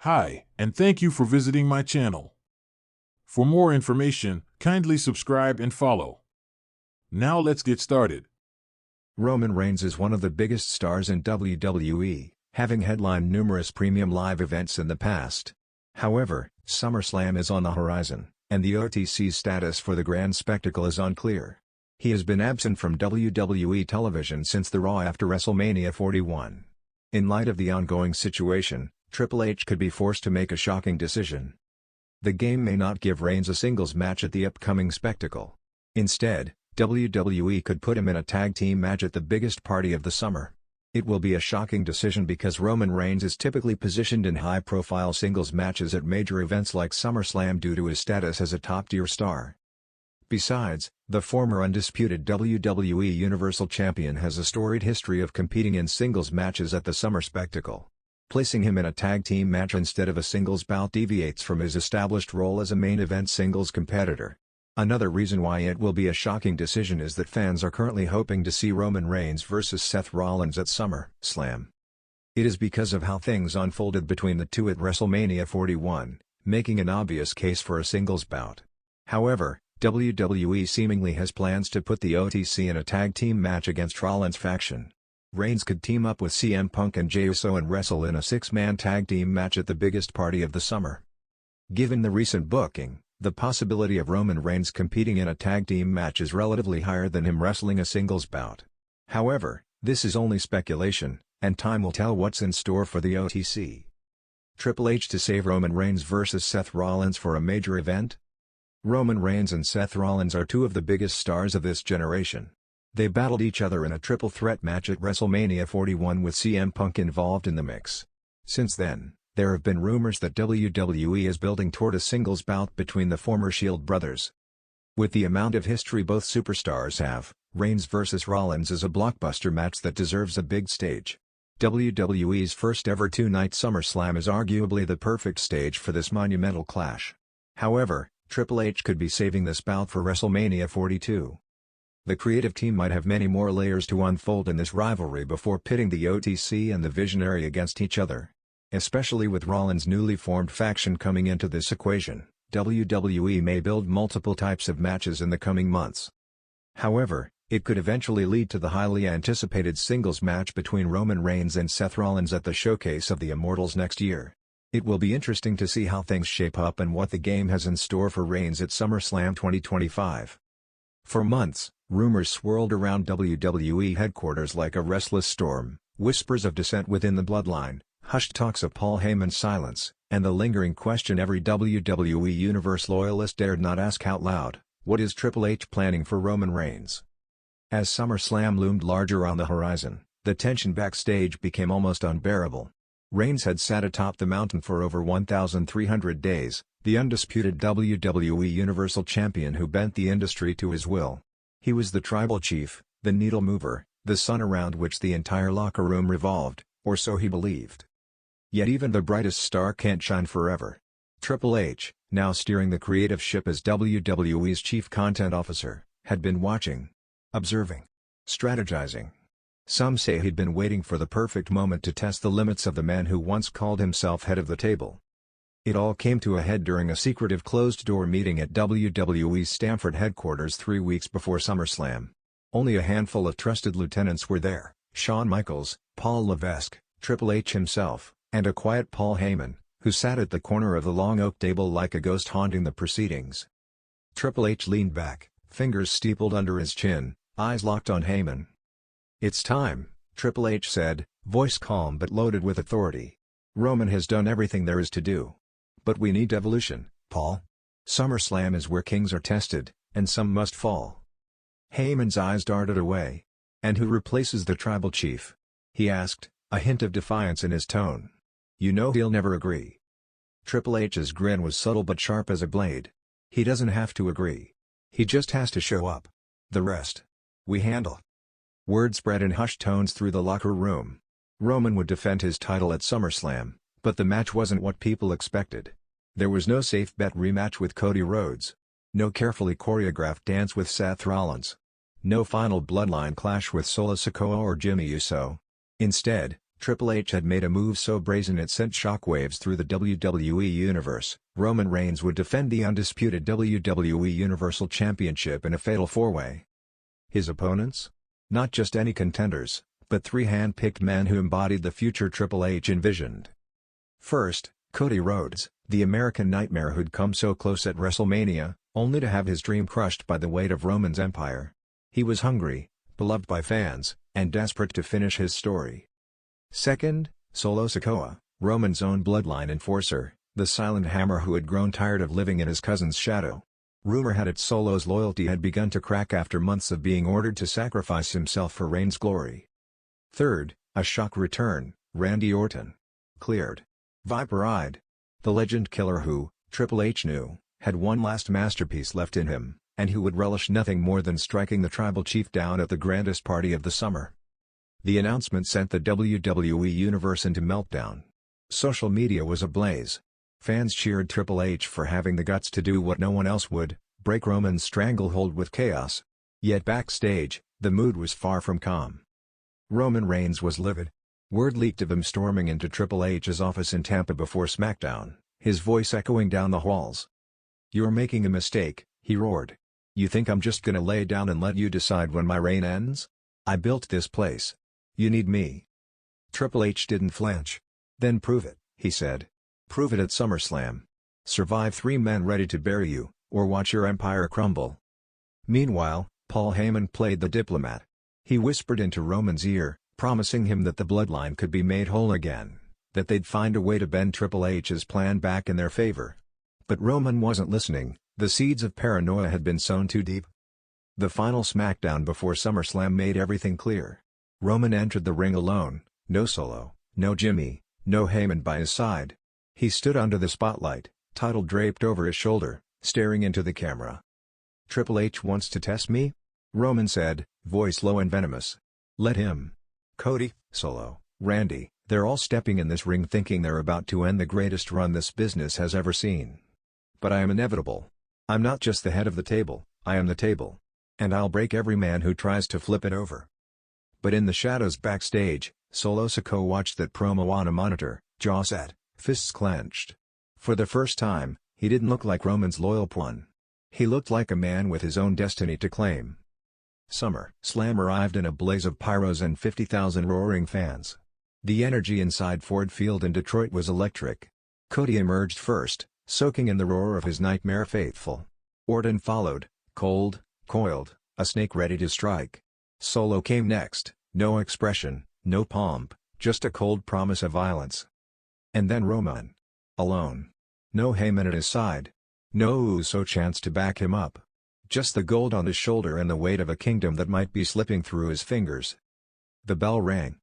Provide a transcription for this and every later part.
Hi, and thank you for visiting my channel. For more information, kindly subscribe and follow. Now let's get started. Roman Reigns is one of the biggest stars in WWE, having headlined numerous premium live events in the past. However, SummerSlam is on the horizon, and the OTC's status for the grand spectacle is unclear. He has been absent from WWE television since the Raw after WrestleMania 41. In light of the ongoing situation, Triple H could be forced to make a shocking decision. The game may not give Reigns a singles match at the upcoming spectacle. Instead, WWE could put him in a tag team match at the biggest party of the summer. It will be a shocking decision because Roman Reigns is typically positioned in high-profile singles matches at major events like SummerSlam due to his status as a top-tier star. Besides, the former undisputed WWE Universal Champion has a storied history of competing in singles matches at the summer spectacle. Placing him in a tag team match instead of a singles bout deviates from his established role as a main event singles competitor. Another reason why it will be a shocking decision is that fans are currently hoping to see Roman Reigns vs Seth Rollins at SummerSlam. It is because of how things unfolded between the two at WrestleMania 41, making an obvious case for a singles bout. However, WWE seemingly has plans to put the OTC in a tag team match against Rollins' faction. Reigns could team up with CM Punk and Jey Uso and wrestle in a six-man tag team match at the biggest party of the summer. Given the recent booking, the possibility of Roman Reigns competing in a tag team match is relatively higher than him wrestling a singles bout. However, this is only speculation, and time will tell what's in store for the OTC. Triple H to save Roman Reigns vs Seth Rollins for a major event? Roman Reigns and Seth Rollins are two of the biggest stars of this generation. They battled each other in a triple threat match at WrestleMania 41 with CM Punk involved in the mix. Since then, there have been rumors that WWE is building toward a singles bout between the former Shield brothers. With the amount of history both superstars have, Reigns vs Rollins is a blockbuster match that deserves a big stage. WWE's first ever two-night SummerSlam is arguably the perfect stage for this monumental clash. However, Triple H could be saving this bout for WrestleMania 42. The creative team might have many more layers to unfold in this rivalry before pitting the OTC and the Visionary against each other. Especially with Rollins' newly formed faction coming into this equation, WWE may build multiple types of matches in the coming months. However, it could eventually lead to the highly anticipated singles match between Roman Reigns and Seth Rollins at the Showcase of the Immortals next year. It will be interesting to see how things shape up and what the game has in store for Reigns at SummerSlam 2025. For months, rumors swirled around WWE headquarters like a restless storm, whispers of dissent within the bloodline, hushed talks of Paul Heyman's silence, and the lingering question every WWE Universe loyalist dared not ask out loud: what is Triple H planning for Roman Reigns? As SummerSlam loomed larger on the horizon, the tension backstage became almost unbearable. Reigns had sat atop the mountain for over 1,300 days, the undisputed WWE Universal Champion who bent the industry to his will. He was the tribal chief, the needle mover, the sun around which the entire locker room revolved, or so he believed. Yet even the brightest star can't shine forever. Triple H, now steering the creative ship as WWE's chief content officer, had been watching, observing, strategizing. Some say he'd been waiting for the perfect moment to test the limits of the man who once called himself head of the table. It all came to a head during a secretive closed-door meeting at WWE's Stamford headquarters 3 weeks before SummerSlam. Only a handful of trusted lieutenants were there: Shawn Michaels, Paul Levesque, Triple H himself, and a quiet Paul Heyman, who sat at the corner of the long oak table like a ghost haunting the proceedings. Triple H leaned back, fingers steepled under his chin, eyes locked on Heyman. "It's time," Triple H said, voice calm but loaded with authority. "Roman has done everything there is to do. But we need evolution, Paul. SummerSlam is where kings are tested, and some must fall." Heyman's eyes darted away. "And who replaces the tribal chief?" he asked, a hint of defiance in his tone. "You know he'll never agree." Triple H's grin was subtle but sharp as a blade. "He doesn't have to agree. He just has to show up. The rest, we handle." Word spread in hushed tones through the locker room. Roman would defend his title at SummerSlam, but the match wasn't what people expected. There was no safe bet rematch with Cody Rhodes. No carefully choreographed dance with Seth Rollins. No final bloodline clash with Solo Sikoa or Jimmy Uso. Instead, Triple H had made a move so brazen it sent shockwaves through the WWE Universe. Roman Reigns would defend the undisputed WWE Universal Championship in a fatal four-way. His opponents? Not just any contenders, but three hand-picked men who embodied the future Triple H envisioned. First, Cody Rhodes, the American Nightmare who'd come so close at WrestleMania, only to have his dream crushed by the weight of Roman's empire. He was hungry, beloved by fans, and desperate to finish his story. Second, Solo Sikoa, Roman's own bloodline enforcer, the silent hammer who had grown tired of living in his cousin's shadow. Rumor had it Solo's loyalty had begun to crack after months of being ordered to sacrifice himself for Reigns' glory. Third, a shock return, Randy Orton. Cleared. Viper-eyed. The legend killer who, Triple H knew, had one last masterpiece left in him, and who would relish nothing more than striking the tribal chief down at the grandest party of the summer. The announcement sent the WWE Universe into meltdown. Social media was ablaze. Fans cheered Triple H for having the guts to do what no one else would, break Roman's stranglehold with chaos. Yet backstage, the mood was far from calm. Roman Reigns was livid. Word leaked of him storming into Triple H's office in Tampa before SmackDown, his voice echoing down the halls. "You're making a mistake," he roared. "You think I'm just gonna lay down and let you decide when my reign ends? I built this place. You need me." Triple H didn't flinch. "Then prove it," he said. "Prove it at SummerSlam. Survive 3 men ready to bury you, or watch your empire crumble." Meanwhile, Paul Heyman played the diplomat. He whispered into Roman's ear, promising him that the bloodline could be made whole again, that they'd find a way to bend Triple H's plan back in their favor. But Roman wasn't listening. The seeds of paranoia had been sown too deep. The final SmackDown before SummerSlam made everything clear. Roman entered the ring alone, no Solo, no Jimmy, no Heyman by his side. He stood under the spotlight, title draped over his shoulder, staring into the camera. "Triple H wants to test me?" Roman said, voice low and venomous. "Let him. Cody, Solo, Randy, they're all stepping in this ring thinking they're about to end the greatest run this business has ever seen. But I am inevitable. I'm not just the head of the table, I am the table. And I'll break every man who tries to flip it over." But in the shadows backstage, Solo Sikoa watched that promo on a monitor, jaw set, fists clenched. For the first time, he didn't look like Roman's loyal pawn. He looked like a man with his own destiny to claim. SummerSlam arrived in a blaze of pyros and 50,000 roaring fans. The energy inside Ford Field in Detroit was electric. Cody emerged first, soaking in the roar of his Nightmare faithful. Orton followed, cold, coiled, a snake ready to strike. Solo came next, no expression, no pomp, just a cold promise of violence. And then Roman. Alone. No Heyman at his side. No Uso chance to back him up. Just the gold on his shoulder and the weight of a kingdom that might be slipping through his fingers. The bell rang.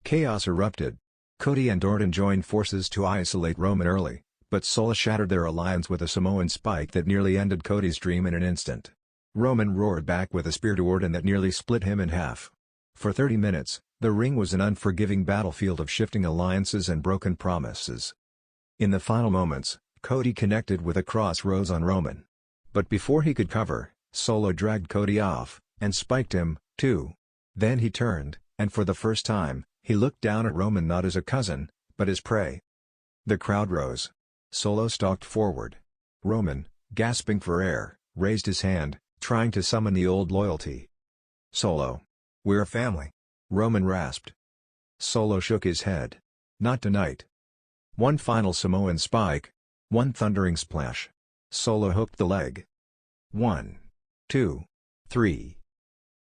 Chaos erupted. Cody and Orton joined forces to isolate Roman early, but Solo shattered their alliance with a Samoan spike that nearly ended Cody's dream in an instant. Roman roared back with a spear to Orton that nearly split him in half. For 30 minutes, the ring was an unforgiving battlefield of shifting alliances and broken promises. In the final moments, Cody connected with a crossroads on Roman. But before he could cover, Solo dragged Cody off, and spiked him, too. Then he turned, and for the first time, he looked down at Roman not as a cousin, but as prey. The crowd rose. Solo stalked forward. Roman, gasping for air, raised his hand, trying to summon the old loyalty. "Solo. We're a family," Roman rasped. Solo shook his head. "Not tonight." One final Samoan spike. One thundering splash. Solo hooked the leg. 1, 2, 3.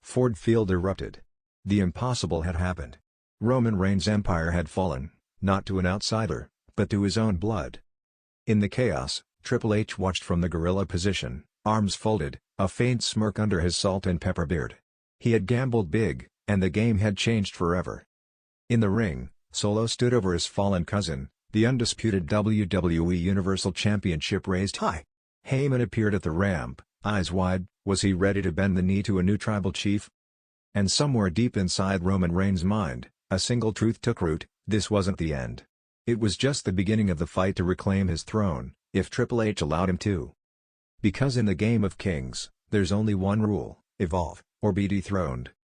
Ford Field erupted. The impossible had happened. Roman Reigns' empire had fallen, not to an outsider, but to his own blood. In the chaos, Triple H watched from the gorilla position, arms folded, a faint smirk under his salt and pepper beard. He had gambled big, and the game had changed forever. In the ring, Solo stood over his fallen cousin, the undisputed WWE Universal Championship raised high. Heyman appeared at the ramp, eyes wide. Was he ready to bend the knee to a new tribal chief? And somewhere deep inside Roman Reigns' mind, a single truth took root: this wasn't the end. It was just the beginning of the fight to reclaim his throne, if Triple H allowed him to. Because in the game of kings, there's only one rule: evolve, or be dethroned.